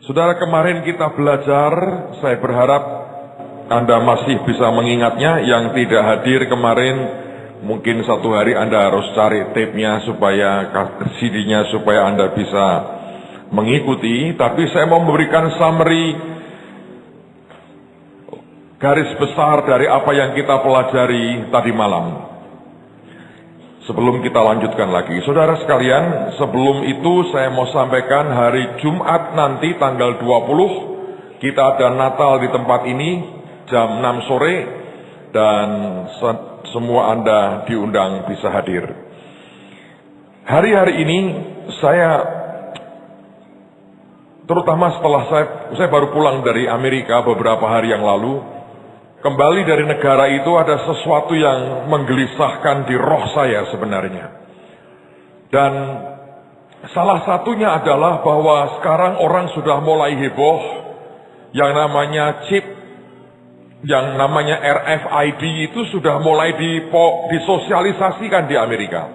Saudara, kemarin kita belajar, saya berharap Anda masih bisa mengingatnya. Yang tidak hadir kemarin, mungkin satu hari Anda harus cari tape-nya supaya CD-nya supaya Anda bisa mengikuti. Tapi saya mau memberikan summary garis besar dari apa yang kita pelajari tadi malam. Sebelum kita lanjutkan lagi, saudara sekalian, sebelum itu saya mau sampaikan hari Jumat nanti tanggal 20, kita ada Natal di tempat ini, jam 6 sore, dan semua Anda diundang bisa hadir. Hari-hari ini, saya, terutama setelah saya baru pulang dari Amerika beberapa hari yang lalu, kembali dari negara itu ada sesuatu yang menggelisahkan di roh saya sebenarnya. Dan salah satunya adalah bahwa sekarang orang sudah mulai heboh yang namanya chip, yang namanya RFID itu sudah mulai disosialisasikan di Amerika.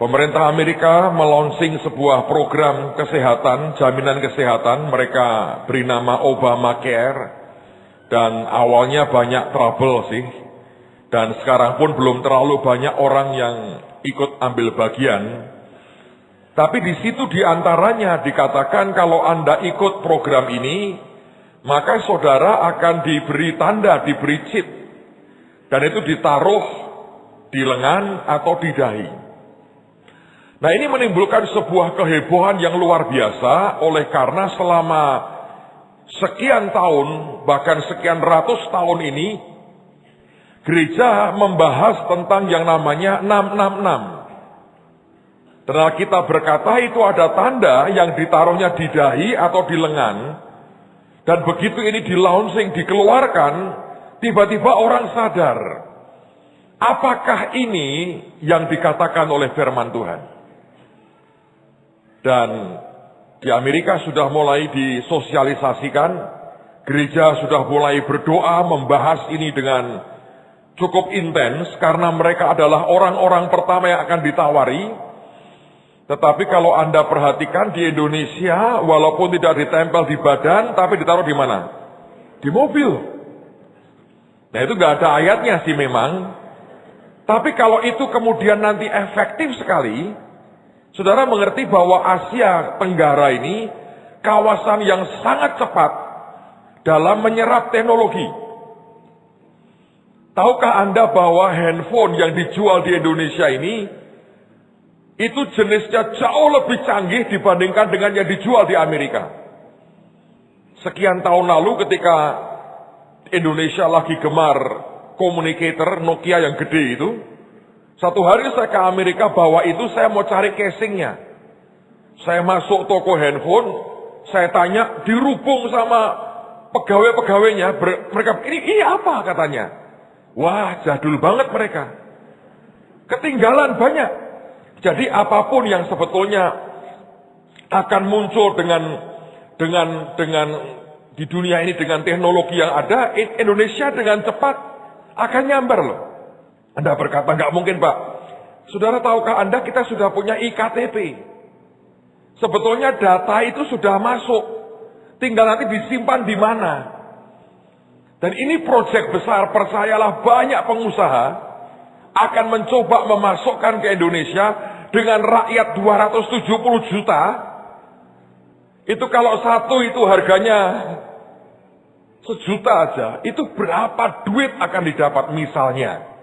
Pemerintah Amerika melonsing sebuah program kesehatan, jaminan kesehatan, mereka beri nama Obamacare. Dan awalnya banyak trouble sih. Dan sekarang pun belum terlalu banyak orang yang ikut ambil bagian. Tapi di situ diantaranya dikatakan kalau Anda ikut program ini, maka saudara akan diberi tanda, diberi chip. Dan itu ditaruh di lengan atau di dahi. Nah, ini menimbulkan sebuah kehebohan yang luar biasa oleh karena selama sekian tahun, bahkan sekian ratus tahun ini, gereja membahas tentang yang namanya 666. Dan kita berkata itu ada tanda yang ditaruhnya di dahi atau di lengan. Dan begitu ini di-launching, dikeluarkan, tiba-tiba orang sadar. Apakah ini yang dikatakan oleh firman Tuhan? Dan di Amerika sudah mulai disosialisasikan, gereja sudah mulai berdoa membahas ini dengan cukup intens karena mereka adalah orang-orang pertama yang akan ditawari. Tetapi kalau Anda perhatikan di Indonesia, walaupun tidak ditempel di badan, tapi ditaruh di mana? Di mobil. Nah, itu gak ada ayatnya sih memang. Tapi kalau itu kemudian nanti efektif sekali, saudara mengerti bahwa Asia Tenggara ini kawasan yang sangat cepat dalam menyerap teknologi. Tahukah Anda bahwa handphone yang dijual di Indonesia ini, itu jenisnya jauh lebih canggih dibandingkan dengan yang dijual di Amerika. Sekian tahun lalu ketika Indonesia lagi gemar communicator Nokia yang gede itu, satu hari saya ke Amerika bawa itu, saya mau cari casingnya. Saya masuk toko handphone, saya tanya, dirubung sama pegawai-pegawainya. Mereka, ini apa katanya? Wah, jadul banget mereka. Ketinggalan banyak. Jadi apapun yang sebetulnya akan muncul dengan di dunia ini dengan teknologi yang ada, Indonesia dengan cepat akan nyamber loh. Anda berkata, nggak mungkin Pak. Saudara tahukah Anda kita sudah punya iktp. Sebetulnya data itu sudah masuk. Tinggal nanti disimpan di mana. Dan ini proyek besar, percayalah banyak pengusaha akan mencoba memasukkan ke Indonesia dengan rakyat 270 juta. Itu kalau satu itu harganya 1 juta aja. Itu berapa duit akan didapat misalnya.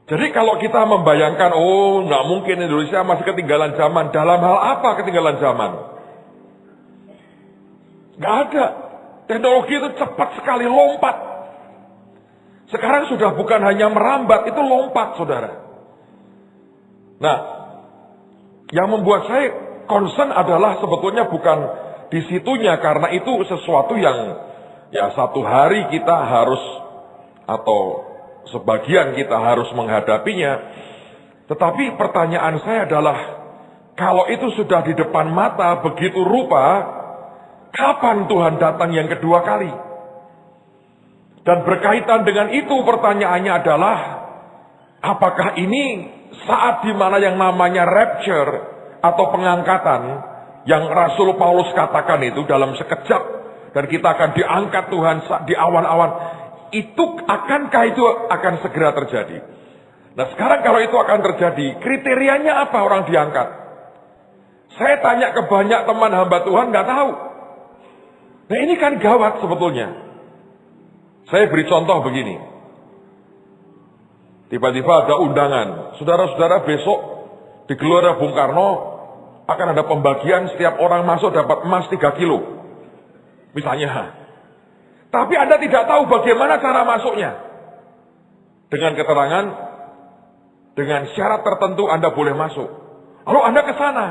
Jadi kalau kita membayangkan, oh nggak mungkin Indonesia masih ketinggalan zaman. Dalam hal apa ketinggalan zaman? Nggak ada. Teknologi itu cepat sekali, lompat. Sekarang sudah bukan hanya merambat, itu lompat saudara. Nah, yang membuat saya concern adalah sebetulnya bukan di situnya. Karena itu sesuatu yang ya satu hari kita harus atau sebagian kita harus menghadapinya. Tetapi pertanyaan saya adalah, kalau itu sudah di depan mata begitu rupa, kapan Tuhan datang yang kedua kali? Dan berkaitan dengan itu pertanyaannya adalah, apakah ini saat di mana yang namanya rapture atau pengangkatan yang Rasul Paulus katakan itu dalam sekejap, dan kita akan diangkat Tuhan di awan-awan, itu akankah itu akan segera terjadi? Nah sekarang kalau itu akan terjadi, kriterianya apa orang diangkat? Saya tanya ke banyak teman hamba Tuhan, nggak tahu. Nah ini kan gawat sebetulnya. Saya beri contoh begini. Tiba-tiba ada undangan, saudara-saudara besok di Gelora Bung Karno akan ada pembagian, setiap orang masuk dapat emas 3 kilo. Misalnya. Tapi Anda tidak tahu bagaimana cara masuknya. Dengan keterangan, dengan syarat tertentu Anda boleh masuk. Lalu Anda ke sana.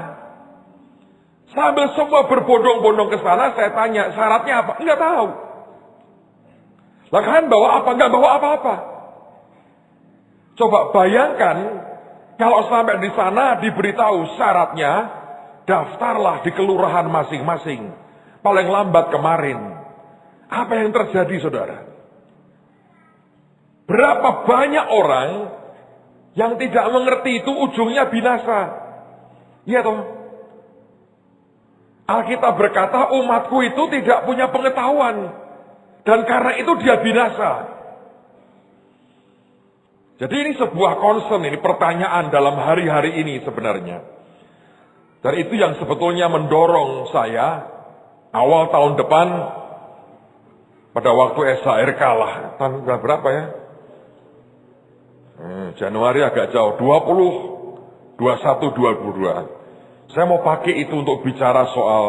Sambil semua berbondong-bondong ke sana, saya tanya, syaratnya apa? Enggak tahu. Lah kan bawa apa? Enggak bawa apa-apa. Coba bayangkan, kalau sampai di sana diberitahu syaratnya, daftarlah di kelurahan masing-masing. Paling lambat kemarin. Apa yang terjadi, saudara? Berapa banyak orang yang tidak mengerti itu ujungnya binasa. Iya toh? Alkitab berkata umatku itu tidak punya pengetahuan. Dan karena itu dia binasa. Jadi ini sebuah concern, ini pertanyaan dalam hari-hari ini sebenarnya. Dan itu yang sebetulnya mendorong saya awal tahun depan, pada waktu SHR kalah, tahun berapa ya? Januari agak jauh, 20, 21, 22. Saya mau pakai itu untuk bicara soal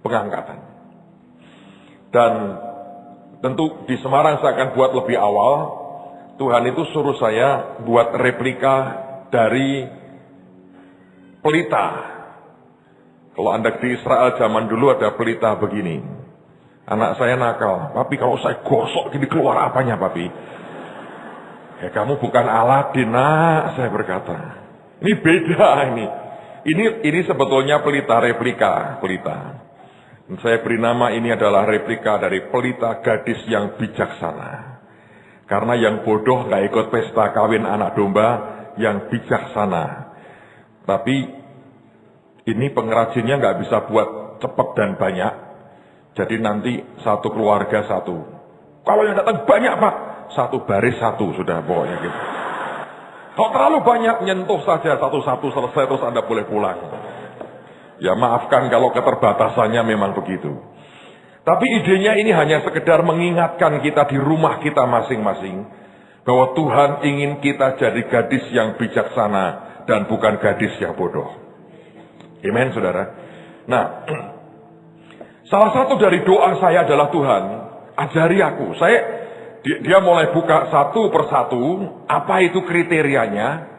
pengangkatan. Dan tentu di Semarang saya akan buat lebih awal. Tuhan itu suruh saya buat replika dari pelita. Kalau Anda di Israel zaman dulu ada pelita begini. Anak saya nakal, papi kalau saya gosok gini keluar apanya papi? Ya kamu bukan Aladin nak, saya berkata. Ini beda ini. Ini sebetulnya pelita replika, pelita. Saya beri nama ini adalah replika dari pelita gadis yang bijaksana. Karena yang bodoh gak ikut pesta kawin anak domba, yang bijaksana. Tapi ini pengrajinnya gak bisa buat cepat dan banyak. Jadi nanti satu keluarga satu. Kalau yang datang banyak pak, satu baris satu sudah pokoknya gitu. Kalau terlalu banyak nyentuh saja satu-satu selesai terus Anda boleh pulang. Ya maafkan kalau keterbatasannya memang begitu. Tapi idenya ini hanya sekedar mengingatkan kita di rumah kita masing-masing. Bahwa Tuhan ingin kita jadi gadis yang bijaksana dan bukan gadis yang bodoh. Amen saudara. Nah, salah satu dari doa saya adalah Tuhan, ajari aku. Dia mulai buka satu persatu, apa itu kriterianya.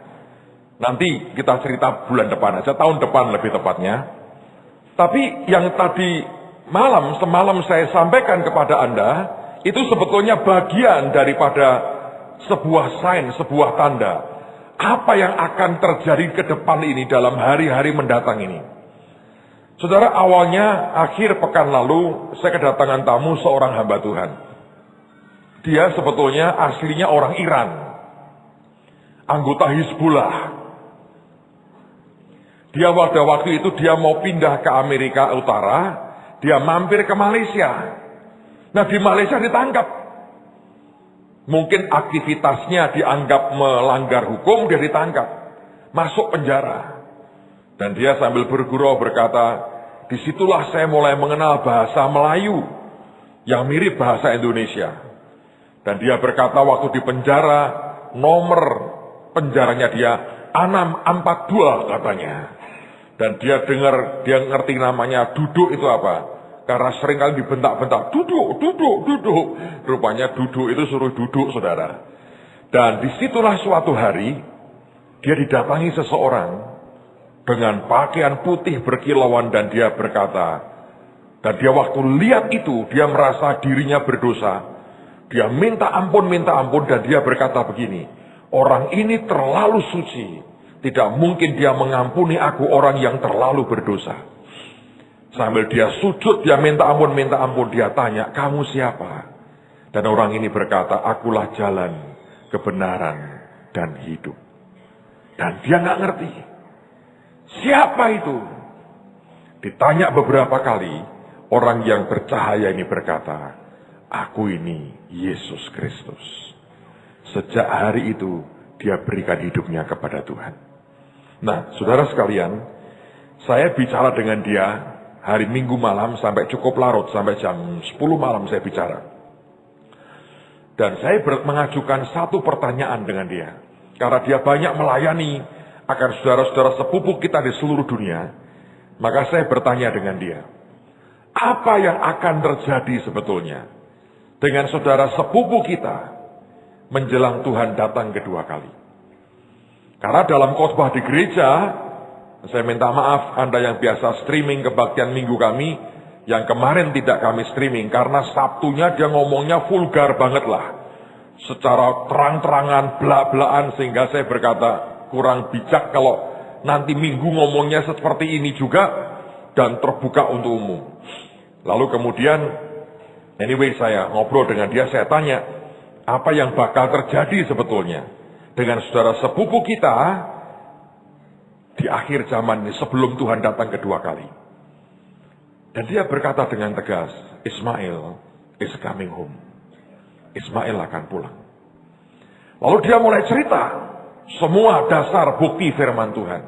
Nanti kita cerita bulan depan aja, tahun depan lebih tepatnya. Tapi yang tadi semalam saya sampaikan kepada Anda, itu sebetulnya bagian daripada sebuah sign, sebuah tanda. Apa yang akan terjadi ke depan ini dalam hari-hari mendatang ini. Saudara, awalnya akhir pekan lalu saya kedatangan tamu seorang hamba Tuhan. Dia sebetulnya aslinya orang Iran. Anggota Hizbullah. Dia pada waktu itu dia mau pindah ke Amerika Utara. Dia mampir ke Malaysia. Nah di Malaysia ditangkap. Mungkin aktivitasnya dianggap melanggar hukum, dia ditangkap. Masuk penjara. Dan dia sambil bergurau berkata, disitulah saya mulai mengenal bahasa Melayu yang mirip bahasa Indonesia. Dan dia berkata waktu di penjara, nomor penjaranya dia 642 katanya. Dan dia dengar, dia ngerti namanya duduk itu apa. Karena seringkali dibentak-bentak, duduk. Rupanya duduk itu suruh duduk saudara. Dan disitulah suatu hari, dia didatangi seseorang dengan pakaian putih berkilauan dan dia berkata, dan dia waktu lihat itu, dia merasa dirinya berdosa. Dia minta ampun dan dia berkata begini, orang ini terlalu suci, tidak mungkin dia mengampuni aku orang yang terlalu berdosa. Sambil dia sujud, dia minta ampun, dia tanya, kamu siapa? Dan orang ini berkata, akulah jalan, kebenaran, dan hidup. Dan dia nggak ngerti. Siapa itu? Ditanya beberapa kali, orang yang bercahaya ini berkata, "Aku ini Yesus Kristus." Sejak hari itu, dia berikan hidupnya kepada Tuhan. Nah, saudara sekalian, saya bicara dengan dia hari Minggu malam sampai cukup larut, sampai jam 10 malam saya bicara. Dan saya mengajukan satu pertanyaan dengan dia. Karena dia banyak melayani akan saudara-saudara sepupu kita di seluruh dunia, maka saya bertanya dengan dia, apa yang akan terjadi sebetulnya dengan saudara sepupu kita menjelang Tuhan datang kedua kali? Karena dalam khotbah di gereja, saya minta maaf Anda yang biasa streaming kebaktian minggu kami, yang kemarin tidak kami streaming, karena Sabtunya dia ngomongnya vulgar banget lah. Secara terang-terangan, belak-belakan, sehingga saya berkata kurang bijak kalau nanti minggu ngomongnya seperti ini juga, dan terbuka untuk umum. Lalu kemudian, anyway saya ngobrol dengan dia, saya tanya, apa yang bakal terjadi sebetulnya dengan saudara sepupu kita di akhir zaman ini sebelum Tuhan datang kedua kali. Dan dia berkata dengan tegas, Ismail is coming home. Ismail akan pulang. Lalu dia mulai cerita semua dasar bukti firman Tuhan.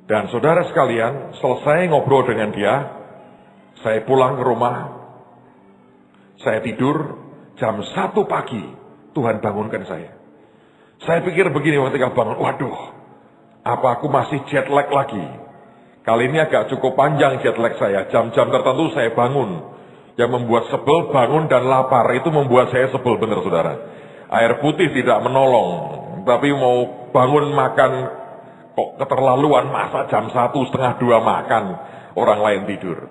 Dan saudara sekalian, selesai ngobrol dengan dia, saya pulang ke rumah, saya tidur, jam 1 pagi Tuhan bangunkan saya. Saya pikir begini ketika bangun, waduh, apa aku masih jet lag lagi? Kali ini agak cukup panjang jet lag saya, jam-jam tertentu saya bangun. Yang membuat sebel, bangun dan lapar, itu membuat saya sebel benar saudara. Air putih tidak menolong, tapi mau bangun makan, kok keterlaluan masa jam 1, setengah 2 makan, orang lain tidur.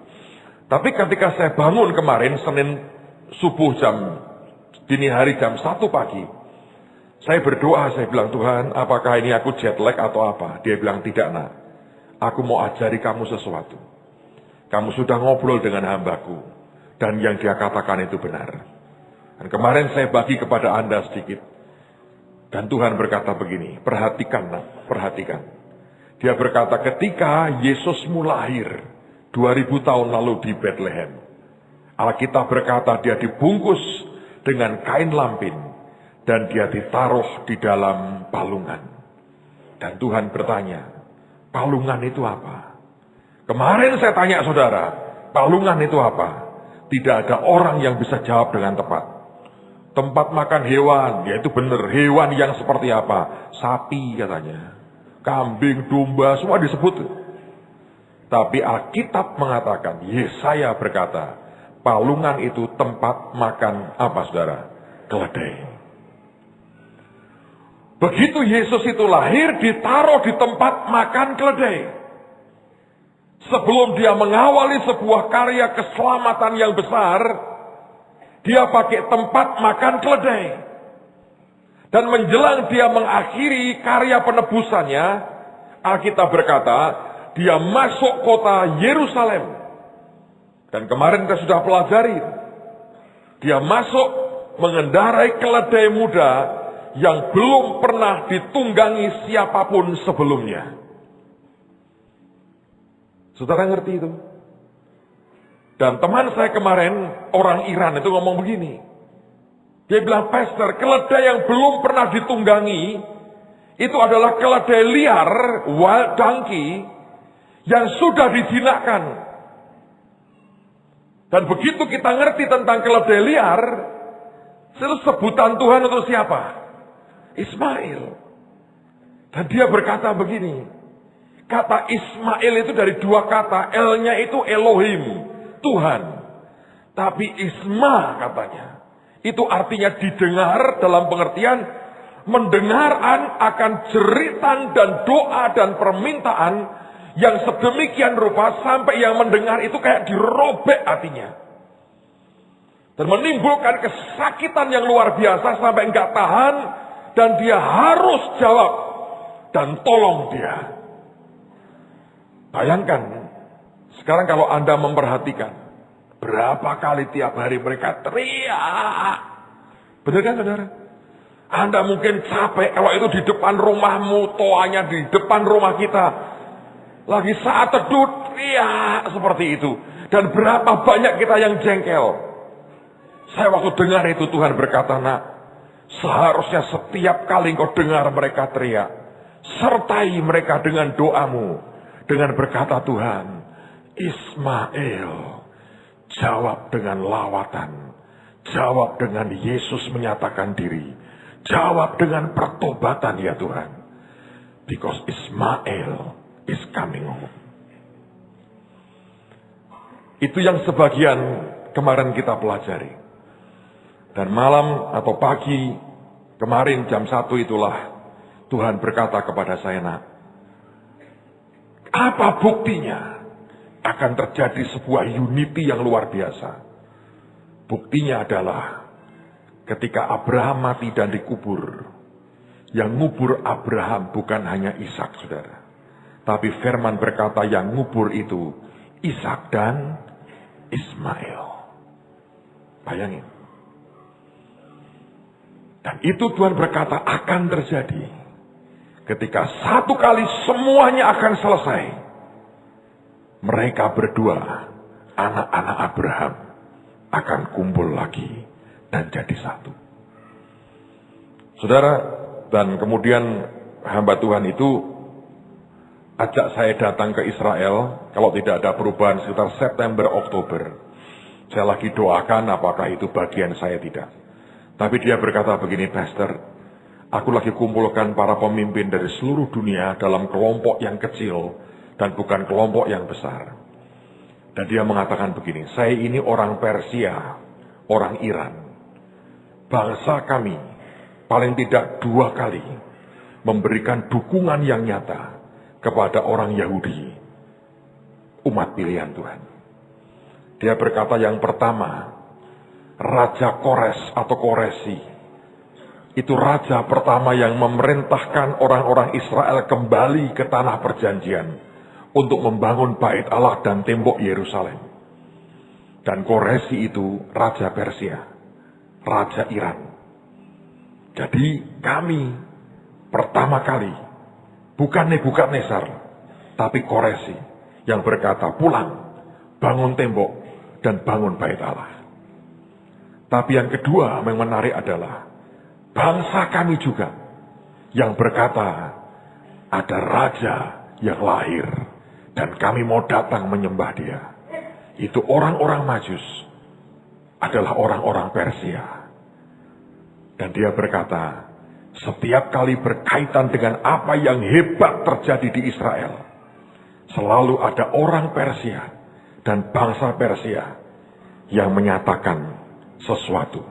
Tapi ketika saya bangun kemarin, Senin subuh dini hari jam 1 pagi, saya berdoa, saya bilang, Tuhan, apakah ini aku jet lag atau apa? Dia bilang, tidak nak, aku mau ajari kamu sesuatu. Kamu sudah ngobrol dengan hambaku. Dan yang dia katakan itu benar. Dan kemarin saya bagi kepada Anda sedikit. Dan Tuhan berkata begini, perhatikan nak, perhatikan. Dia berkata ketika Yesusmu lahir 2000 tahun lalu di Bethlehem, Alkitab berkata dia dibungkus dengan kain lampin dan dia ditaruh di dalam palungan. Dan Tuhan bertanya, palungan itu apa? Kemarin saya tanya saudara, palungan itu apa? Tidak ada orang yang bisa jawab dengan tepat. Tempat makan hewan, ya itu benar. Hewan yang seperti apa? Sapi katanya. Kambing, domba, semua disebut. Tapi Alkitab mengatakan, Yesaya berkata, palungan itu tempat makan apa saudara? Keledai. Begitu Yesus itu lahir, ditaruh di tempat makan keledai. Sebelum dia mengawali sebuah karya keselamatan yang besar, dia pakai tempat makan keledai. Dan menjelang dia mengakhiri karya penebusannya, Alkitab berkata, dia masuk kota Yerusalem. Dan kemarin kita sudah pelajari, dia masuk mengendarai keledai muda yang belum pernah ditunggangi siapapun sebelumnya. Saudara ngerti itu? Dan teman saya kemarin, orang Iran itu ngomong begini. Dia bilang, Pastor, keledai yang belum pernah ditunggangi, itu adalah keledai liar, wild donkey, yang sudah dijinakkan. Dan begitu kita ngerti tentang keledai liar, itu sebutan Tuhan untuk siapa? Ismail. Dan dia berkata begini, kata Ismail itu dari dua kata, L-nya itu Elohim, Tuhan. Tapi Isma katanya, itu artinya didengar dalam pengertian mendengaran akan jeritan dan doa dan permintaan yang sedemikian rupa sampai yang mendengar itu kayak dirobek hatinya. Dan menimbulkan kesakitan yang luar biasa sampai enggak tahan dan dia harus jawab dan tolong dia. Bayangkan, sekarang kalau Anda memperhatikan, berapa kali tiap hari mereka teriak. Benar kan saudara? Anda mungkin capek kalau itu di depan rumahmu, toanya di depan rumah kita. Lagi saat teduh, teriak seperti itu. Dan berapa banyak kita yang jengkel. Saya waktu dengar itu Tuhan berkata, nak, seharusnya setiap kali engkau dengar mereka teriak, sertai mereka dengan doamu. Dengan berkata Tuhan, Ismail, jawab dengan lawatan. Jawab dengan Yesus menyatakan diri. Jawab dengan pertobatan ya Tuhan. Because Ismail is coming home. Itu yang sebagian kemarin kita pelajari. Dan malam atau pagi kemarin jam 1 itulah Tuhan berkata kepada saya, nak, apa buktinya akan terjadi sebuah unity yang luar biasa? Buktinya adalah ketika Abraham mati dan dikubur. Yang ngubur Abraham bukan hanya Ishak, saudara. Tapi firman berkata yang ngubur itu Ishak dan Ismail. Bayangin. Dan itu Tuhan berkata akan terjadi. Ketika satu kali semuanya akan selesai. Mereka berdua, anak-anak Abraham, akan kumpul lagi dan jadi satu. Saudara, dan kemudian hamba Tuhan itu ajak saya datang ke Israel. Kalau tidak ada perubahan sekitar September, Oktober. Saya lagi doakan apakah itu bagian saya, tidak. Tapi dia berkata begini, Pastor, aku lagi kumpulkan para pemimpin dari seluruh dunia dalam kelompok yang kecil dan bukan kelompok yang besar. Dan dia mengatakan begini, saya ini orang Persia, orang Iran. Bangsa kami paling tidak 2 kali memberikan dukungan yang nyata kepada orang Yahudi, umat pilihan Tuhan. Dia berkata yang pertama, Raja Kores atau Koresi, itu raja pertama yang memerintahkan orang-orang Israel kembali ke tanah perjanjian untuk membangun bait Allah dan tembok Yerusalem. Dan Koresi itu raja Persia, raja Iran. Jadi kami pertama kali, bukan Nebukadnezar, tapi Koresi yang berkata pulang, bangun tembok dan bangun bait Allah. Tapi yang kedua yang menarik adalah bangsa kami juga yang berkata ada raja yang lahir dan kami mau datang menyembah dia. Itu orang-orang Majus adalah orang-orang Persia. Dan dia berkata, setiap kali berkaitan dengan apa yang hebat terjadi di Israel, selalu ada orang Persia dan bangsa Persia yang menyatakan sesuatu.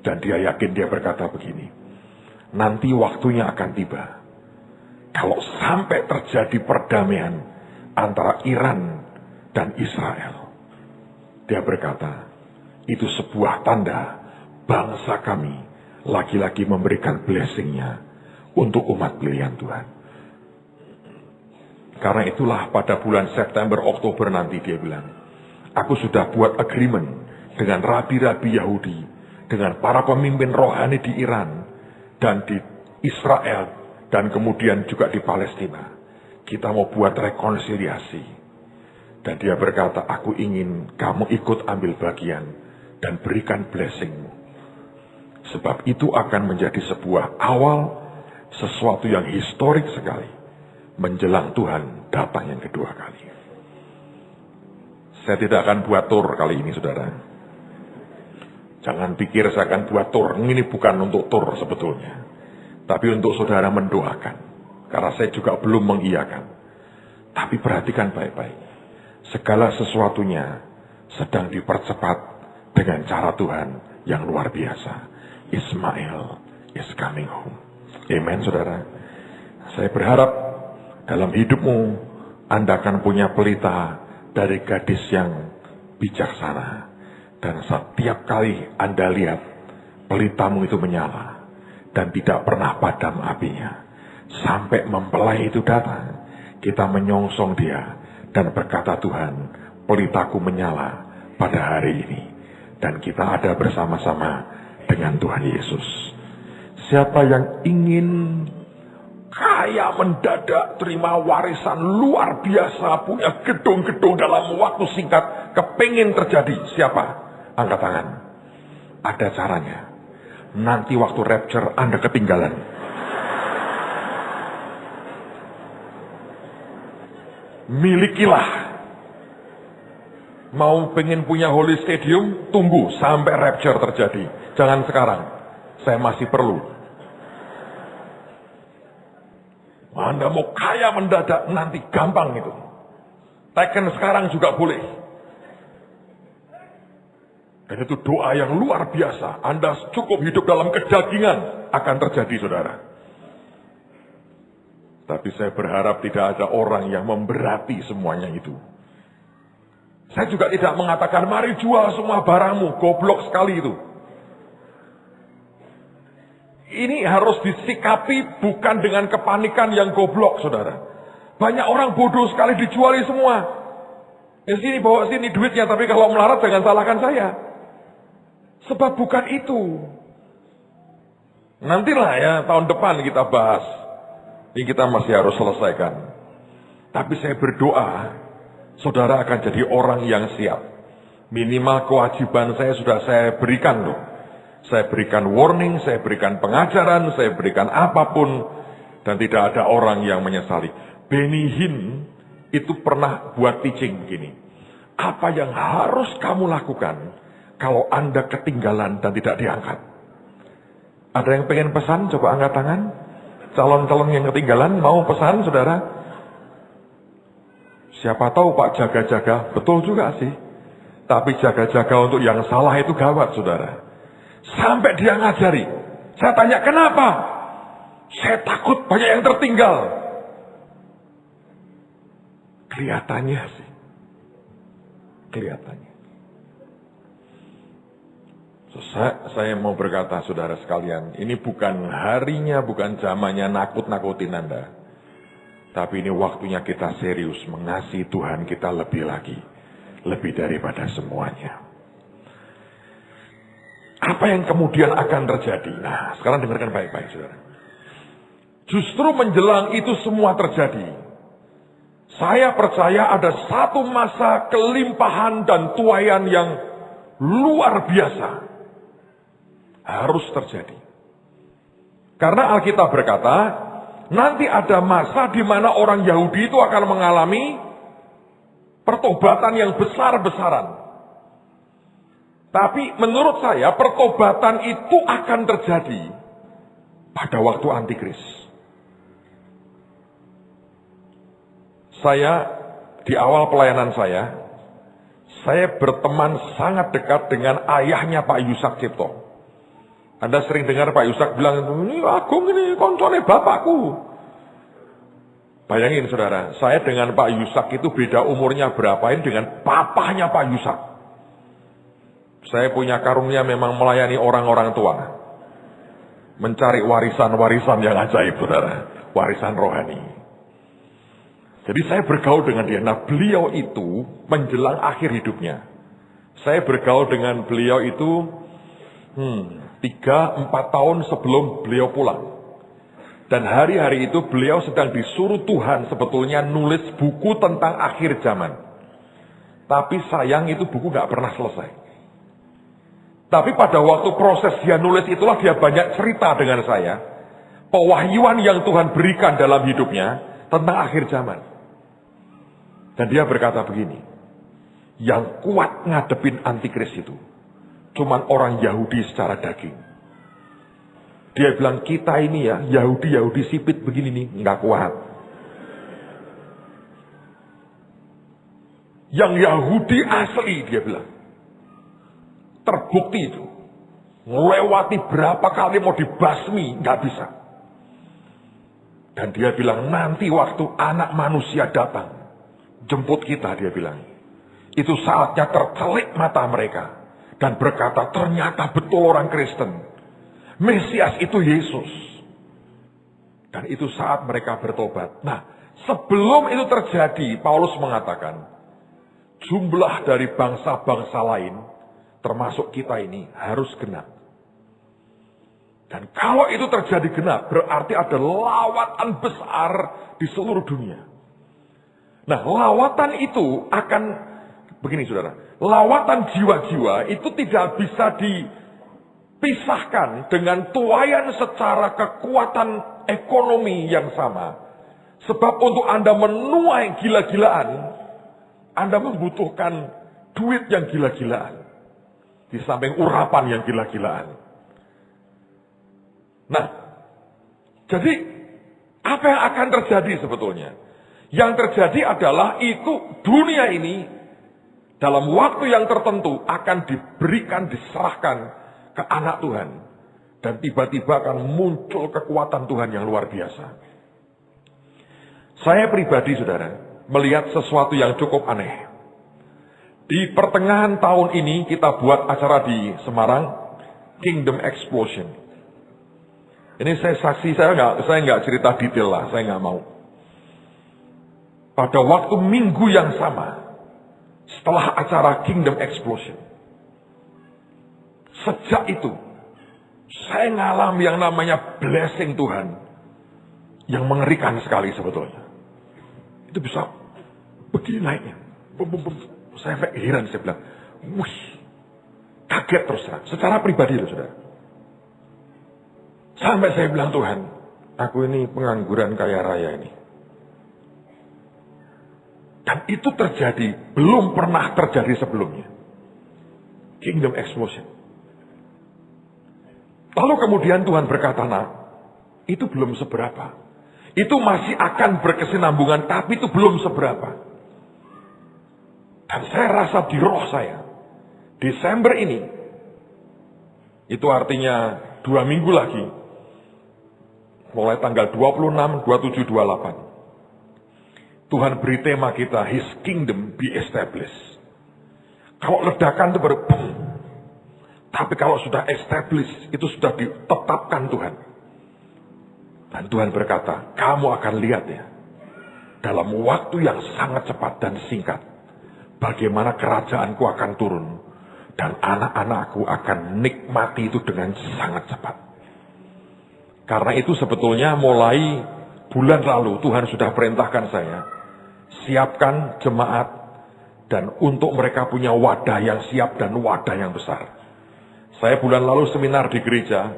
Dan dia yakin, dia berkata begini, nanti waktunya akan tiba. Kalau sampai terjadi perdamaian antara Iran dan Israel, dia berkata, itu sebuah tanda bangsa kami lagi-lagi memberikan blessingnya untuk umat pilihan Tuhan. Karena itulah pada bulan September, Oktober nanti dia bilang, aku sudah buat agreement dengan rabi-rabi Yahudi, dengan para pemimpin rohani di Iran dan di Israel dan kemudian juga di Palestina. Kita mau buat rekonsiliasi. Dan dia berkata, aku ingin kamu ikut ambil bagian dan berikan blessingmu. Sebab itu akan menjadi sebuah awal sesuatu yang historik sekali menjelang Tuhan datang yang kedua kali. Saya tidak akan buat tur kali ini, saudara. Jangan pikir saya akan buat tur. Ini bukan untuk tur sebetulnya. Tapi untuk saudara mendoakan. Karena saya juga belum mengiyakan. Tapi perhatikan baik-baik. Segala sesuatunya sedang dipercepat dengan cara Tuhan yang luar biasa. Ismail is coming home. Amen, saudara. Saya berharap dalam hidupmu Anda akan punya pelita dari gadis yang bijaksana. Dan setiap kali Anda lihat pelitamu itu menyala dan tidak pernah padam apinya. Sampai mempelai itu datang, kita menyongsong dia dan berkata, Tuhan, pelitaku menyala pada hari ini. Dan kita ada bersama-sama dengan Tuhan Yesus. Siapa yang ingin kaya mendadak, terima warisan luar biasa, punya gedung-gedung dalam waktu singkat, kepingin terjadi. Siapa? Angkat tangan. Ada caranya. Nanti waktu rapture Anda ketinggalan. Milikilah. Mau pengen punya Holy Stadium, tunggu sampai rapture terjadi. Jangan sekarang. Saya masih perlu. Anda mau kaya mendadak, nanti gampang itu. Teken sekarang juga boleh. Dan itu doa yang luar biasa. Anda cukup hidup dalam kedagingan, akan terjadi, saudara. Tapi saya berharap tidak ada orang yang memberati semuanya itu. Saya juga tidak mengatakan, mari jual semua barangmu, goblok sekali itu. Ini harus disikapi bukan dengan kepanikan yang goblok, saudara. Banyak orang bodoh sekali dijuali semua. Ya sini, bawa sini duitnya, tapi kalau melarat jangan salahkan saya. Sebab bukan itu. Nantilah ya, tahun depan kita bahas. Ini kita masih harus selesaikan. Tapi saya berdoa, saudara akan jadi orang yang siap. Minimal kewajiban saya sudah saya berikan loh. Saya berikan warning, saya berikan pengajaran, saya berikan apapun. Dan tidak ada orang yang menyesali. Benny Hinn itu pernah buat teaching begini. Apa yang harus kamu lakukan kalau Anda ketinggalan dan tidak diangkat? Ada yang pengen pesan? Coba angkat tangan. Calon-calon yang ketinggalan mau pesan, saudara? Siapa tahu Pak jaga-jaga, betul juga sih. Tapi jaga-jaga untuk yang salah itu gawat, saudara. Sampai dia ngajari. Saya tanya, kenapa? Saya takut banyak yang tertinggal. Kelihatannya sih. Kelihatannya. Saya mau berkata, saudara sekalian, ini bukan harinya, bukan zamannya nakut-nakutin Anda. Tapi ini waktunya kita serius mengasihi Tuhan kita lebih lagi. Lebih daripada semuanya. Apa yang kemudian akan terjadi? Nah, sekarang dengarkan baik-baik, saudara. Justru menjelang itu semua terjadi. Saya percaya ada satu masa kelimpahan dan tuaian yang luar biasa. Harus terjadi. Karena Alkitab berkata, nanti ada masa di mana orang Yahudi itu akan mengalami pertobatan yang besar-besaran. Tapi menurut saya pertobatan itu akan terjadi pada waktu antikris. Saya di awal pelayanan saya berteman sangat dekat dengan ayahnya Pak Yusak Cipto. Anda sering dengar Pak Yusak bilang, ini Agung ini koncone bapakku. Bayangin saudara, saya dengan Pak Yusak itu beda umurnya berapain dengan papahnya Pak Yusak. Saya punya karunia memang melayani orang-orang tua. Mencari warisan-warisan yang ajaib, saudara. Warisan rohani. Jadi saya bergaul dengan dia. Nah, beliau itu menjelang akhir hidupnya. Saya bergaul dengan beliau itu 3-4 tahun sebelum beliau pulang. Dan hari-hari itu beliau sedang disuruh Tuhan sebetulnya nulis buku tentang akhir zaman. Tapi sayang itu buku gak pernah selesai. Tapi pada waktu proses dia nulis itulah dia banyak cerita dengan saya. Pewahyuan yang Tuhan berikan dalam hidupnya tentang akhir zaman. Dan dia berkata begini. Yang kuat ngadepin antikris itu cuman orang Yahudi secara daging. Dia bilang kita ini ya Yahudi sipit begini nih nggak kuat. Yang Yahudi asli dia bilang. Terbukti itu. Melewati berapa kali mau dibasmi, nggak bisa. Dan dia bilang, nanti waktu anak manusia datang, jemput kita, dia bilang. Itu saatnya tercelik mata mereka. Dan berkata, ternyata betul orang Kristen. Mesias itu Yesus. Dan itu saat mereka bertobat. Nah, sebelum itu terjadi, Paulus mengatakan, jumlah dari bangsa-bangsa lain, termasuk kita ini harus genap. Dan kalau itu terjadi genap, berarti ada lawatan besar di seluruh dunia. Nah, lawatan itu akan, begini saudara, lawatan jiwa-jiwa itu tidak bisa dipisahkan dengan tuaian secara kekuatan ekonomi yang sama. Sebab untuk Anda menuai gila-gilaan, Anda membutuhkan duit yang gila-gilaan. Di samping urapan yang gila-gilaan. Nah, jadi apa yang akan terjadi sebetulnya? Yang terjadi adalah itu dunia ini dalam waktu yang tertentu akan diberikan, diserahkan ke anak Tuhan. Dan tiba-tiba akan muncul kekuatan Tuhan yang luar biasa. Saya pribadi, saudara, melihat sesuatu yang cukup aneh. Di pertengahan tahun ini kita buat acara di Semarang, Kingdom Explosion. Ini saya saksi, saya nggak cerita detail lah, saya nggak mau. Pada waktu minggu yang sama, setelah acara Kingdom Explosion, sejak itu, saya ngalami yang namanya blessing Tuhan, yang mengerikan sekali sebetulnya. Itu bisa begini naiknya. Saya heran, saya bilang, wih, kaget terus terang. Secara pribadi loh, saudara. Sampai saya bilang, Tuhan, aku ini pengangguran kaya raya ini. Dan itu terjadi, belum pernah terjadi sebelumnya. Kingdom Explosion. Lalu kemudian Tuhan berkata, nah, itu belum seberapa. Itu masih akan berkesinambungan, tapi itu belum seberapa. Dan saya rasa di roh saya, Desember ini, itu artinya 2 minggu lagi, mulai tanggal 26, 27, 28. Tuhan beri tema kita, His Kingdom be established. Kalau ledakan itu baru boom. Tapi kalau sudah established, itu sudah ditetapkan Tuhan. Dan Tuhan berkata, kamu akan lihat ya, dalam waktu yang sangat cepat dan singkat, bagaimana kerajaanku akan turun. Dan anak-anakku akan nikmati itu dengan sangat cepat. Karena itu sebetulnya mulai bulan lalu Tuhan sudah perintahkan saya, siapkan jemaat dan untuk mereka punya wadah yang siap dan wadah yang besar. Saya bulan lalu seminar di gereja,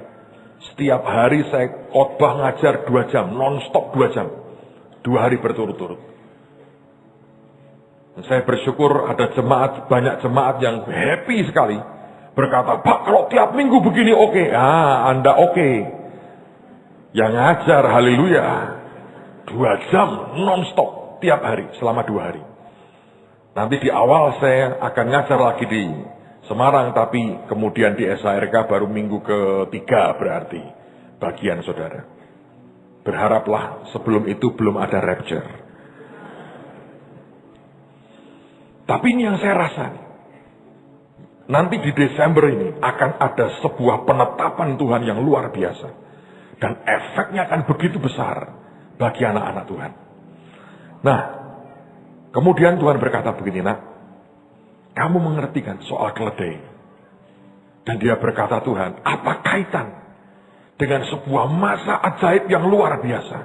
setiap hari saya khotbah ngajar 2 jam, non-stop 2 jam, 2 hari berturut-turut. Saya bersyukur ada jemaat, banyak jemaat yang happy sekali, berkata, Pak kalau tiap minggu begini oke. Anda oke. Yang ngajar, haleluya, 2 jam non-stop tiap hari, selama 2 hari. Nanti di awal saya akan ngajar lagi di Semarang, tapi kemudian di SARK baru minggu ketiga berarti bagian saudara. Berharaplah sebelum itu belum ada rapture. Tapi ini yang saya rasa, nanti di Desember ini akan ada sebuah penetapan Tuhan yang luar biasa. Dan efeknya akan begitu besar bagi anak-anak Tuhan. Nah, kemudian Tuhan berkata begini, nak, kamu mengerti kan soal keledai? Dan dia berkata, Tuhan, apa kaitan dengan sebuah masa ajaib yang luar biasa?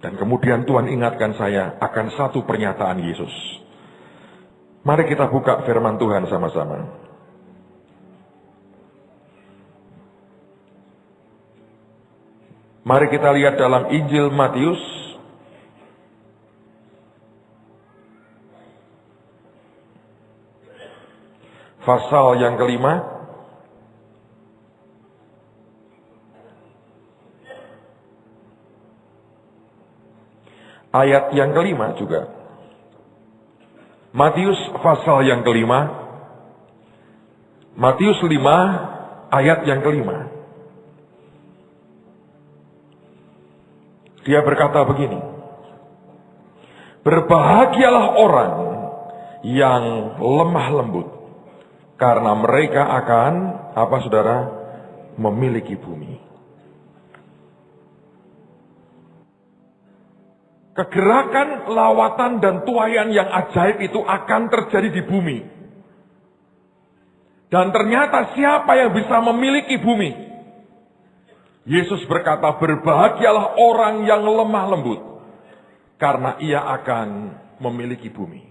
Dan kemudian Tuhan ingatkan saya akan satu pernyataan Yesus. Mari kita buka firman Tuhan sama-sama. Mari kita lihat dalam Injil Matius pasal yang ke-5 ayat yang ke-5 juga. Matius pasal yang ke-5, Matius 5 ayat yang ke-5. Dia berkata begini, berbahagialah orang yang lemah lembut, karena mereka akan, apa saudara, memiliki bumi. Kegerakan, lawatan, dan tuaian yang ajaib itu akan terjadi di bumi. Dan ternyata siapa yang bisa memiliki bumi? Yesus berkata, berbahagialah orang yang lemah lembut, karena ia akan memiliki bumi.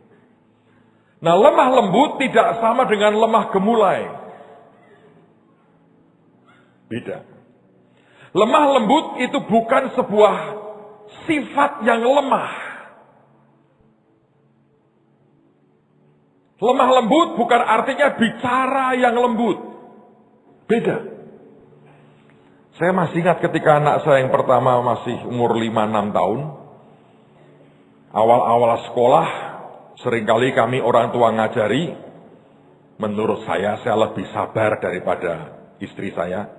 Nah, lemah lembut tidak sama dengan lemah gemulai. Beda. Lemah lembut itu bukan sebuah sifat yang lemah. Lemah lembut bukan artinya bicara yang lembut. Beda. Saya masih ingat ketika anak saya yang pertama masih umur 5-6 tahun. Awal-awal sekolah, seringkali kami orang tua ngajari. Menurut saya lebih sabar daripada istri saya.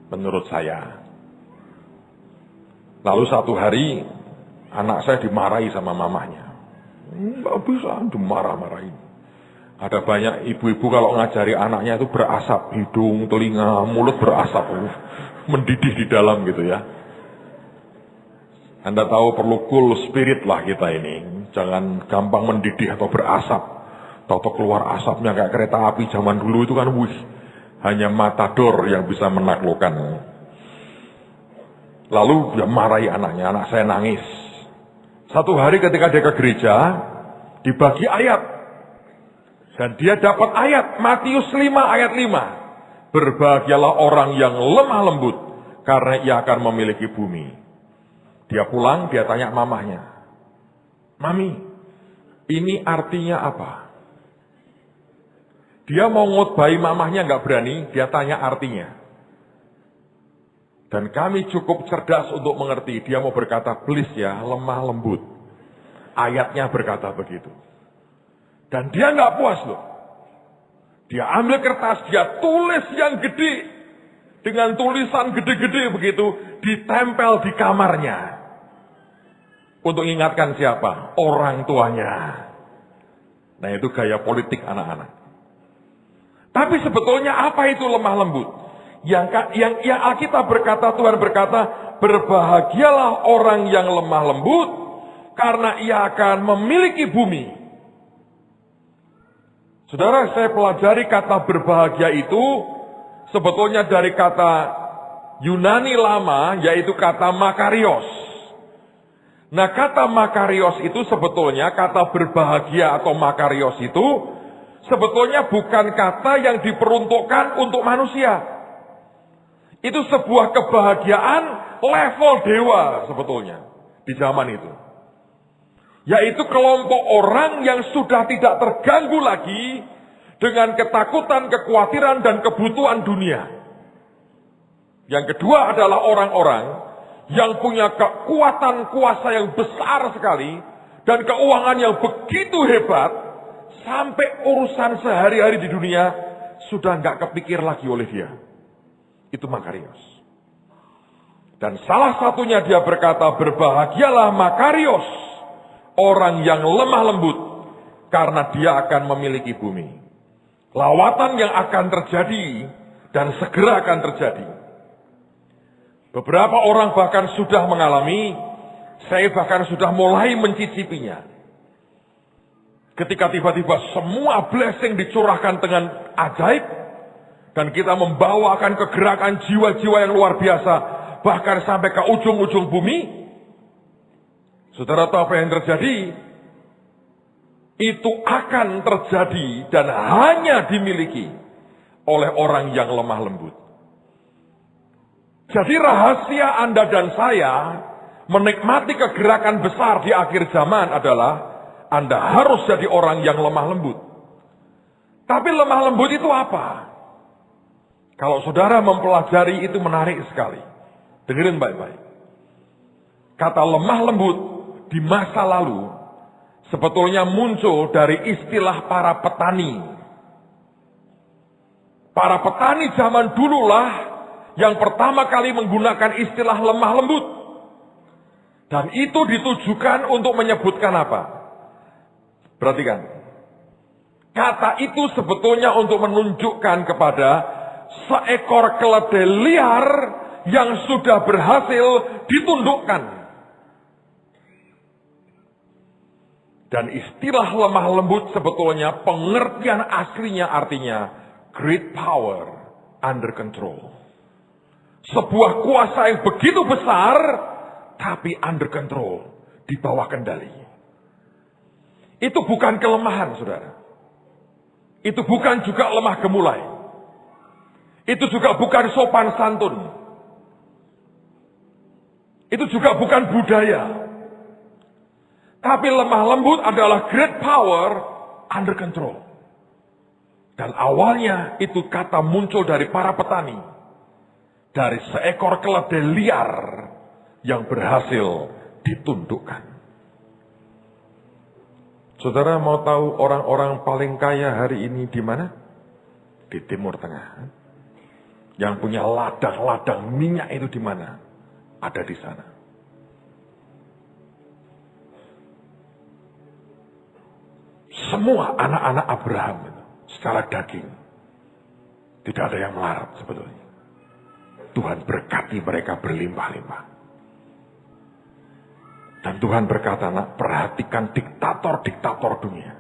Menurut saya. Lalu satu hari, anak saya dimarahi sama mamahnya. Nggak bisa, dimarah-marahin. Ada banyak ibu-ibu kalau ngajari anaknya itu berasap. Hidung, telinga, mulut berasap. Mendidih di dalam gitu ya. Anda tahu perlu cool spirit lah kita ini. Jangan gampang mendidih atau berasap. Tahu-tahu keluar asapnya kayak kereta api zaman dulu itu kan hanya matador yang bisa menaklukkan. Lalu dia marahi anaknya, anak saya nangis. Satu hari ketika dia ke gereja, dibagi ayat. Dan dia dapat ayat, Matius 5 ayat 5. Berbahagialah orang yang lemah lembut, karena ia akan memiliki bumi. Dia pulang, dia tanya mamahnya. Mami, ini artinya apa? Dia mau ngutbahi mamahnya nggak berani, dia tanya artinya. Dan kami cukup cerdas untuk mengerti. Dia mau berkata, please ya, lemah lembut. Ayatnya berkata begitu. Dan dia nggak puas loh. Dia ambil kertas, dia tulis yang gede. Dengan tulisan gede-gede begitu, ditempel di kamarnya. Untuk ingatkan siapa? Orang tuanya. Nah itu gaya politik anak-anak. Tapi sebetulnya apa itu lemah lembut? Yang Alkitab berkata, Tuhan berkata, berbahagialah orang yang lemah lembut, karena ia akan memiliki bumi. Saudara, saya pelajari kata berbahagia itu, sebetulnya dari kata Yunani lama, yaitu kata makarios. Nah, kata makarios itu sebetulnya, kata berbahagia atau makarios itu, sebetulnya bukan kata yang diperuntukkan untuk manusia. Itu sebuah kebahagiaan level dewa sebetulnya di zaman itu. Yaitu kelompok orang yang sudah tidak terganggu lagi dengan ketakutan, kekhawatiran, dan kebutuhan dunia. Yang kedua adalah orang-orang yang punya kekuatan kuasa yang besar sekali dan keuangan yang begitu hebat, sampai urusan sehari-hari di dunia sudah nggak kepikir lagi oleh dia. Itu makarios. Dan salah satunya dia berkata, berbahagialah makarios, orang yang lemah lembut, karena dia akan memiliki bumi. Lawatan yang akan terjadi dan segera akan terjadi. Beberapa orang bahkan sudah mengalami, saya bahkan sudah mulai mencicipinya. Ketika tiba-tiba semua blessing dicurahkan dengan ajaib, dan kita membawakan kegerakan jiwa-jiwa yang luar biasa, bahkan sampai ke ujung-ujung bumi. Saudara tahu apa yang terjadi? Itu akan terjadi dan hanya dimiliki oleh orang yang lemah lembut. Jadi rahasia Anda dan saya menikmati kegerakan besar di akhir zaman adalah Anda harus jadi orang yang lemah lembut. Tapi lemah lembut itu apa? Kalau saudara mempelajari itu menarik sekali. Dengerin baik-baik. Kata lemah lembut di masa lalu sebetulnya muncul dari istilah para petani. Para petani zaman dululah yang pertama kali menggunakan istilah lemah lembut. Dan itu ditujukan untuk menyebutkan apa? Perhatikan. Kata itu sebetulnya untuk menunjukkan kepada seekor keledai liar yang sudah berhasil ditundukkan. Dan istilah lemah lembut sebetulnya pengertian aslinya artinya great power under control. Sebuah kuasa yang begitu besar, tapi under control, di bawah kendali. Itu bukan kelemahan, saudara. Itu bukan juga lemah gemulai. Itu juga bukan sopan santun. Itu juga bukan budaya. Tapi lemah lembut adalah great power under control. Dan awalnya itu kata muncul dari para petani. Dari seekor keledai liar yang berhasil ditundukkan. Saudara mau tahu orang-orang paling kaya hari ini di mana? Di Timur Tengah. Yang punya ladang-ladang minyak itu di mana? Ada di sana. Semua anak-anak Abraham itu, secara daging. Tidak ada yang melarat sebetulnya. Tuhan berkati mereka berlimpah-limpah. Dan Tuhan berkata, nak, perhatikan diktator-diktator dunia.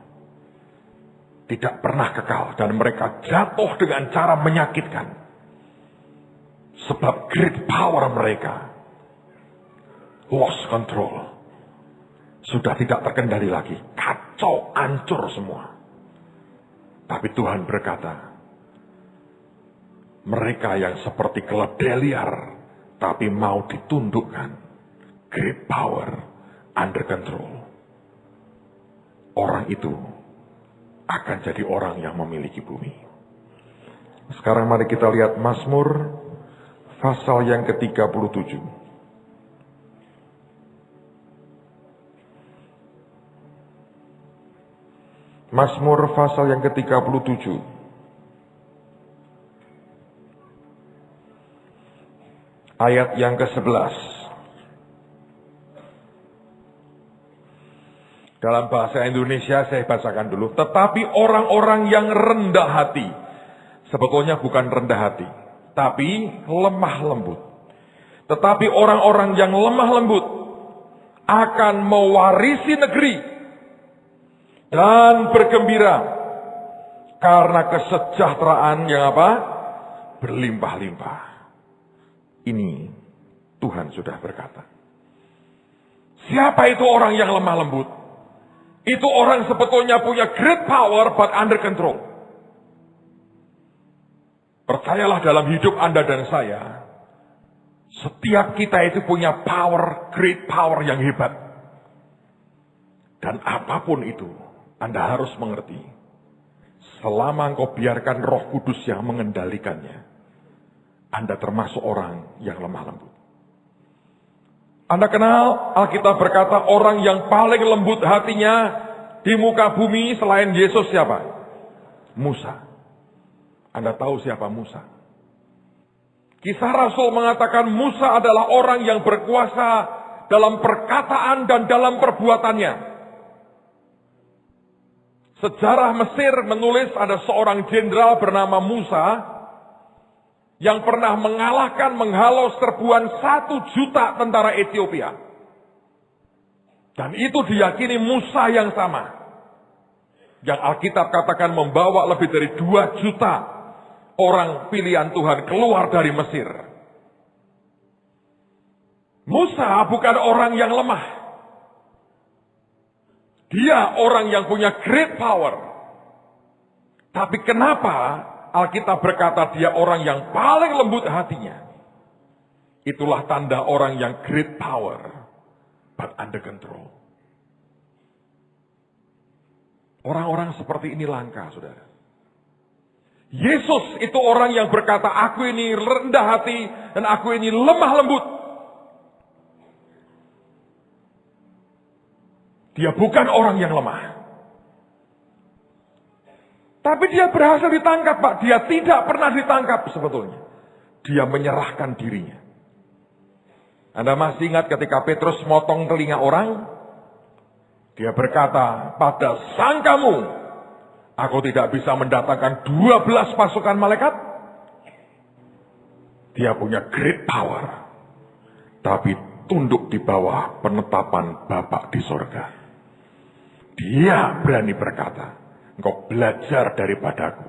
Tidak pernah kekal. Dan mereka jatuh dengan cara menyakitkan. Sebab great power mereka lost control. Sudah tidak terkendali lagi. Kacau, hancur semua. Tapi Tuhan berkata, mereka yang seperti keledai liar, tapi mau ditundukkan. Great power, under control. Orang itu akan jadi orang yang memiliki bumi. Sekarang mari kita lihat Mazmur pasal yang ke-37. Mazmur pasal yang ke-37. Ayat yang ke-11. Dalam bahasa Indonesia saya bacakan dulu. Tetapi orang-orang yang rendah hati. Sebetulnya bukan rendah hati. Tapi lemah lembut. Tetapi orang-orang yang lemah lembut akan mewarisi negeri. Dan bergembira. Karena kesejahteraan yang apa? Berlimpah-limpah. Ini Tuhan sudah berkata. Siapa itu orang yang lemah lembut? Itu orang sebetulnya punya great power but under control. Percayalah dalam hidup Anda dan saya. Setiap kita itu punya power, great power yang hebat. Dan apapun itu, Anda harus mengerti. Selama engkau biarkan Roh Kudus yang mengendalikannya, Anda termasuk orang yang lemah lembut. Anda kenal, Alkitab berkata orang yang paling lembut hatinya di muka bumi selain Yesus siapa? Musa. Anda tahu siapa Musa? Kisah Rasul mengatakan Musa adalah orang yang berkuasa dalam perkataan dan dalam perbuatannya. Sejarah Mesir menulis ada seorang jenderal bernama Musa yang pernah mengalahkan, menghalau serbuan 1 juta tentara Ethiopia. Dan itu diyakini Musa yang sama. Yang Alkitab katakan membawa lebih dari 2 juta orang pilihan Tuhan keluar dari Mesir. Musa bukan orang yang lemah. Dia orang yang punya great power. Tapi kenapa Alkitab berkata dia orang yang paling lembut hatinya? Itulah tanda orang yang great power, but under control. Orang-orang seperti ini langka, saudara. Yesus itu orang yang berkata, aku ini rendah hati dan aku ini lemah lembut. Dia bukan orang yang lemah. Tapi dia berhasil ditangkap, Pak. Dia tidak pernah ditangkap sebetulnya. Dia menyerahkan dirinya. Anda masih ingat ketika Petrus motong telinga orang? Dia berkata, pada sangkamu, aku tidak bisa mendatangkan 12 pasukan malaikat. Dia punya great power. Tapi tunduk di bawah penetapan Bapa di sorga. Dia berani berkata, engkau belajar daripadaku.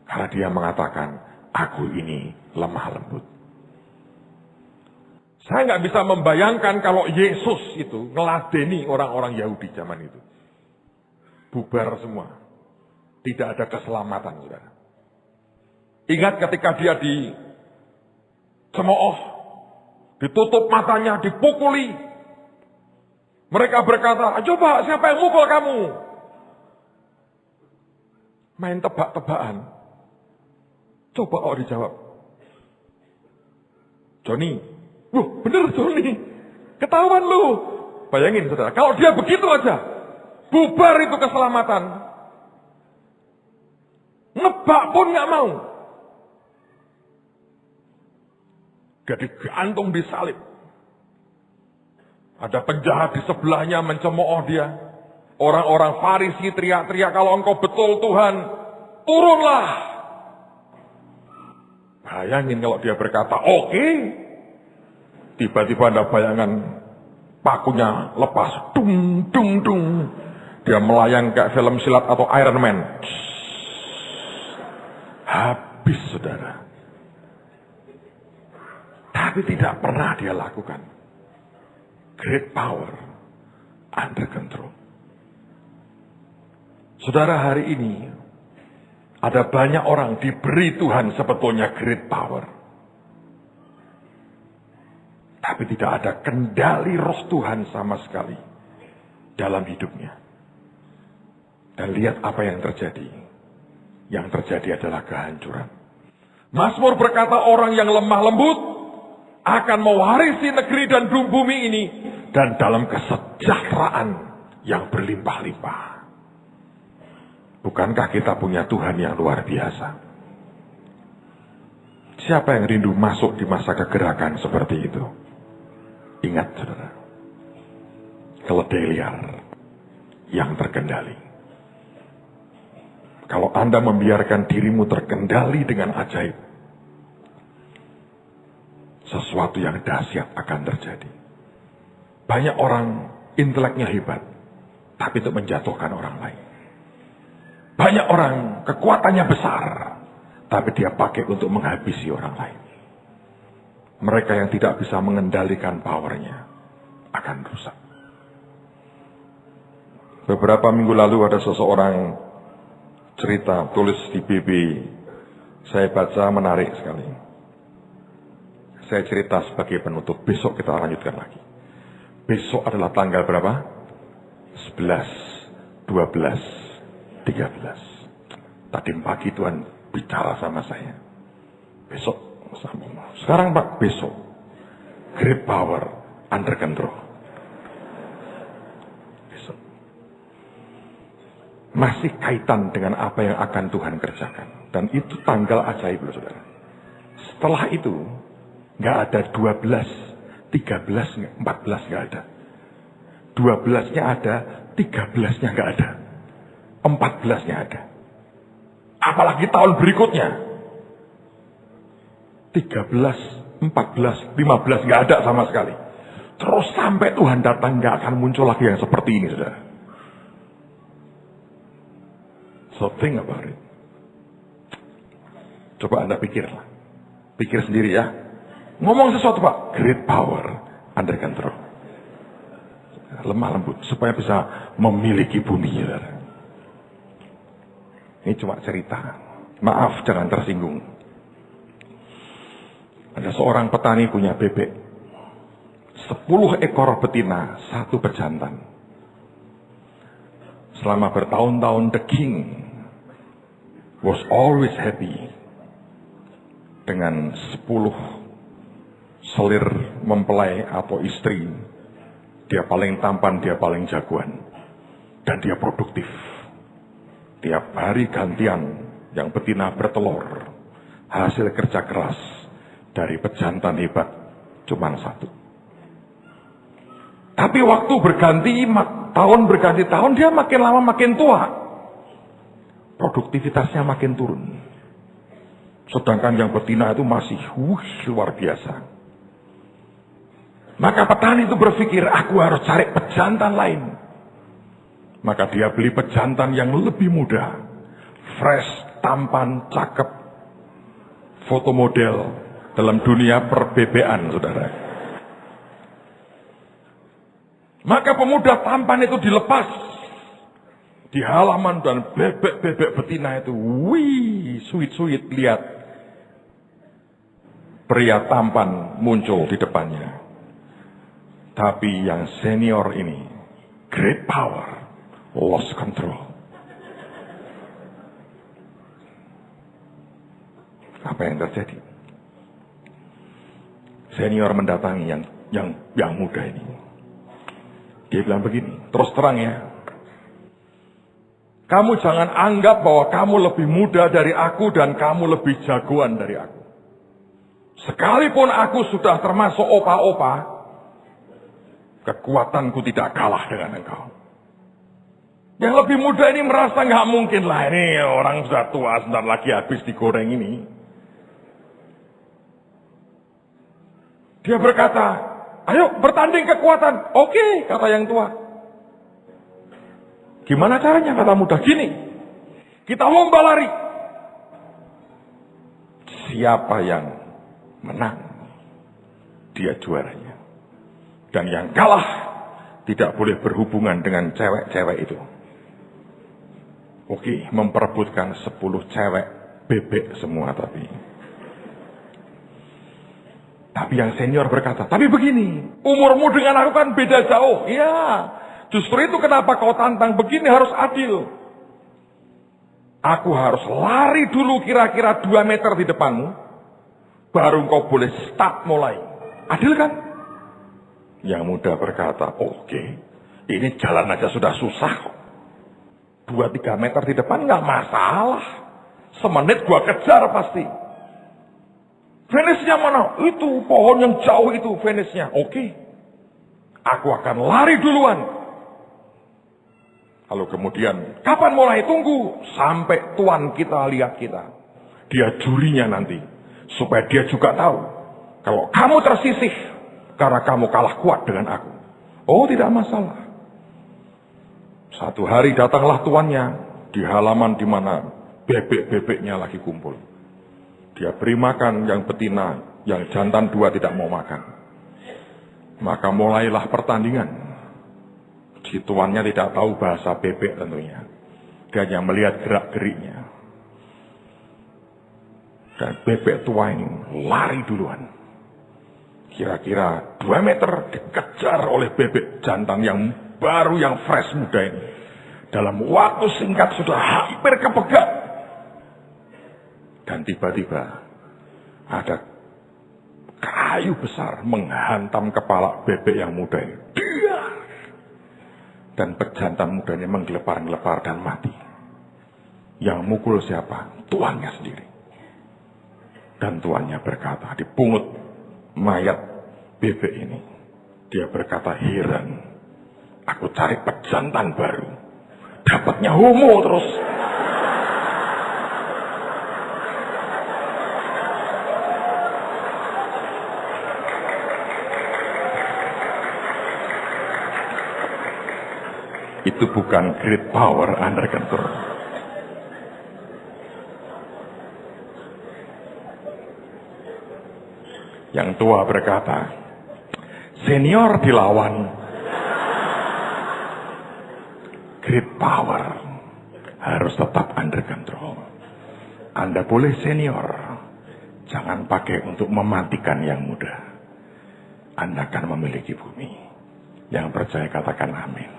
Karena dia mengatakan, aku ini lemah lembut. Saya nggak bisa membayangkan kalau Yesus itu ngeladeni orang-orang Yahudi zaman itu. Bubar semua. Tidak ada keselamatan, saudara. Ingat ketika dia dicemooh, ditutup matanya, dipukuli. Mereka berkata, coba siapa yang mukul kamu? Main tebak-tebakan. Coba kau dijawab. Joni. Bener Joni. Ketahuan lu. Bayangin saudara, kalau dia begitu aja, bubar itu keselamatan. Nebak pun gak mau. Dia digantung di salib. Ada penjahat di sebelahnya mencemooh dia. Orang-orang Farisi teriak-teriak, kalau engkau betul Tuhan, turunlah. Bayangin kalau dia berkata, oke. Tiba-tiba ada bayangan pakunya lepas. Dung, dung, dung. Dia melayang kayak film silat atau Iron Man. Habis, saudara. Tapi tidak pernah dia lakukan. Great power under control. Saudara, hari ini ada banyak orang diberi Tuhan sebetulnya great power. Tapi tidak ada kendali roh Tuhan sama sekali dalam hidupnya. Dan lihat apa yang terjadi. Yang terjadi adalah kehancuran. Mazmur berkata orang yang lemah lembut akan mewarisi negeri dan bumi ini. Dan dalam kesejahteraan yang berlimpah-limpah. Bukankah kita punya Tuhan yang luar biasa? Siapa yang rindu masuk di masa kegerakan seperti itu? Ingat saudara, keledai liar yang terkendali. Kalau Anda membiarkan dirimu terkendali dengan ajaib, sesuatu yang dahsyat akan terjadi. Banyak orang inteleknya hebat, tapi untuk menjatuhkan orang lain. Banyak orang kekuatannya besar, tapi dia pakai untuk menghabisi orang lain. Mereka yang tidak bisa mengendalikan powernya akan rusak. Beberapa minggu lalu ada seseorang cerita, tulis di BB. Saya baca menarik sekali. Saya cerita sebagai penutup, besok kita lanjutkan lagi. Besok adalah tanggal berapa? 11, 12. 13. Tadi pagi Tuhan bicara sama saya. Besok, sekarang Pak, besok. Great power under control. Besok. Masih kaitan dengan apa yang akan Tuhan kerjakan. Dan itu tanggal ajaib loh saudara. Setelah itu, gak ada 12, 13, 14 gak ada. 12-nya ada, 13-nya gak ada. 14-nya ada. Apalagi tahun berikutnya. 13, 14, 15 gak ada sama sekali. Terus sampai Tuhan datang gak akan muncul lagi yang seperti ini, saudara. So think about it. Coba Anda pikirlah. Pikir sendiri ya. Ngomong sesuatu Pak. Great power under control. Lemah lembut supaya bisa memiliki bumi, saudara. Ini cuma cerita. Maaf, jangan tersinggung. Ada seorang petani punya bebek. 10 ekor betina, 1 bejantan. Selama bertahun-tahun the king was always happy. Dengan 10 selir mempelai atau istri. Dia paling tampan, dia paling jagoan. Dan dia produktif. Tiap hari gantian yang betina bertelur. Hasil kerja keras dari pejantan hebat cuma 1. Tapi waktu berganti, tahun berganti tahun, dia makin lama makin tua. Produktivitasnya makin turun. Sedangkan yang betina itu masih luar biasa. Maka petani itu berpikir, aku harus cari pejantan lain. Maka dia beli pejantan yang lebih muda. Fresh, tampan, cakep. Foto model dalam dunia perbebean, saudara. Maka pemuda tampan itu dilepas di halaman dan bebek-bebek betina itu, wih, suit-suit lihat pria tampan muncul di depannya. Tapi yang senior ini, great power, lost control. Apa yang terjadi? Senior mendatangi yang muda ini. Dia bilang begini, terus terang ya. Kamu jangan anggap bahwa kamu lebih muda dari aku dan kamu lebih jagoan dari aku. Sekalipun aku sudah termasuk opa-opa, kekuatanku tidak kalah dengan engkau. Yang lebih muda ini merasa nggak mungkin lah, ini orang sudah tua, sebentar lagi habis digoreng ini. Dia berkata, ayo bertanding kekuatan. Oke, kata yang tua. Gimana caranya, kata muda? Gini, kita lomba lari. Siapa yang menang, dia juaranya. Dan yang kalah tidak boleh berhubungan dengan cewek-cewek itu. Oke, memperebutkan 10 cewek bebek semua tapi yang senior berkata, tapi begini, umurmu dengan aku kan beda jauh. Iya, justru itu kenapa kau tantang begini, harus adil. Aku harus lari dulu kira-kira 2 meter di depanmu, baru kau boleh start mulai. Adil kan? Yang muda berkata, oke, ini jalan aja sudah susah kok. 2-3 meter di depan nggak masalah. Semenit gua kejar pasti. Finishnya mana? Itu pohon yang jauh itu finishnya. Oke. Aku akan lari duluan. Lalu kemudian, kapan mulai? Tunggu. Sampai tuan kita lihat kita. Dia jurinya nanti. Supaya dia juga tahu. Kalau kamu tersisih. Karena kamu kalah kuat dengan aku. Oh, tidak masalah. Satu hari datanglah tuannya. Di halaman di mana bebek-bebeknya lagi kumpul. Dia beri makan yang betina, yang jantan 2 tidak mau makan. Maka mulailah pertandingan. Si tuannya tidak tahu bahasa bebek tentunya. Dia hanya melihat gerak-geriknya. Dan bebek tua ini lari duluan. Kira-kira 2 meter dikejar oleh bebek jantan yang baru, yang fresh muda ini. Dalam waktu singkat sudah hampir kepegat. Dan tiba-tiba ada kayu besar menghantam kepala bebek yang muda ini. Dan pejantan mudanya menggelepar-gelepar dan mati. Yang mukul siapa? Tuannya sendiri. Dan tuannya berkata, dipungut mayat bebek ini. Dia berkata, heran. Aku cari pejantan baru. Dapatnya homo terus. Itu bukan great power under control. Yang tua berkata, senior dilawan. Great power harus tetap under control. Anda boleh senior, jangan pakai untuk mematikan yang muda. Anda akan memiliki bumi. Yang percaya katakan amin.